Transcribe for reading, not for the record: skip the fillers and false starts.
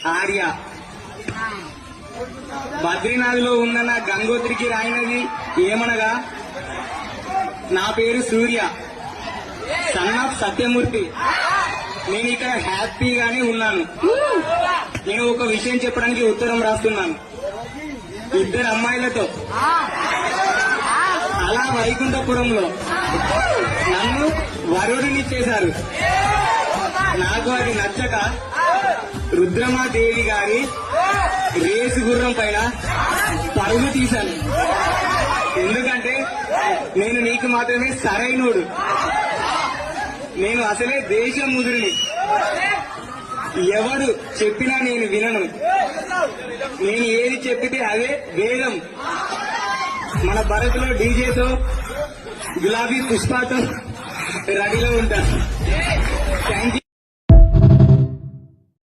ఆర్య. బద్రీనాథ్ లో ఉన్న నా గంగోత్రికి రాయినది ఏమనగా, నా పేరు సూర్య, సన్ ఆఫ్ సత్యమూర్తి. నేను ఇక్కడ హ్యాపీగానే ఉన్నాను. నేను ఒక విషయం చెప్పడానికి ఉత్తరం రాస్తున్నాను. ఇద్దరు అమ్మాయిలతో అలా వైకుంఠపురంలో నన్ను వరుడిని చేశారు. నాకు అది నచ్చక రుద్రమాదేవి గారి రేసు గుర్రం పైన పరుగు తీశాను. ఎందుకంటే నేను నీకు మాత్రమే సరైనోడు. నేను అసలే దేశముదురిని. ఎవడు చెప్పినా నేను వినను. నేను ఏది చెప్పితే అదే వేదం. మన భరత్లో డీజేతో గులాబీ పుష్పతో రెడీలో ఉంటాను. Thank you.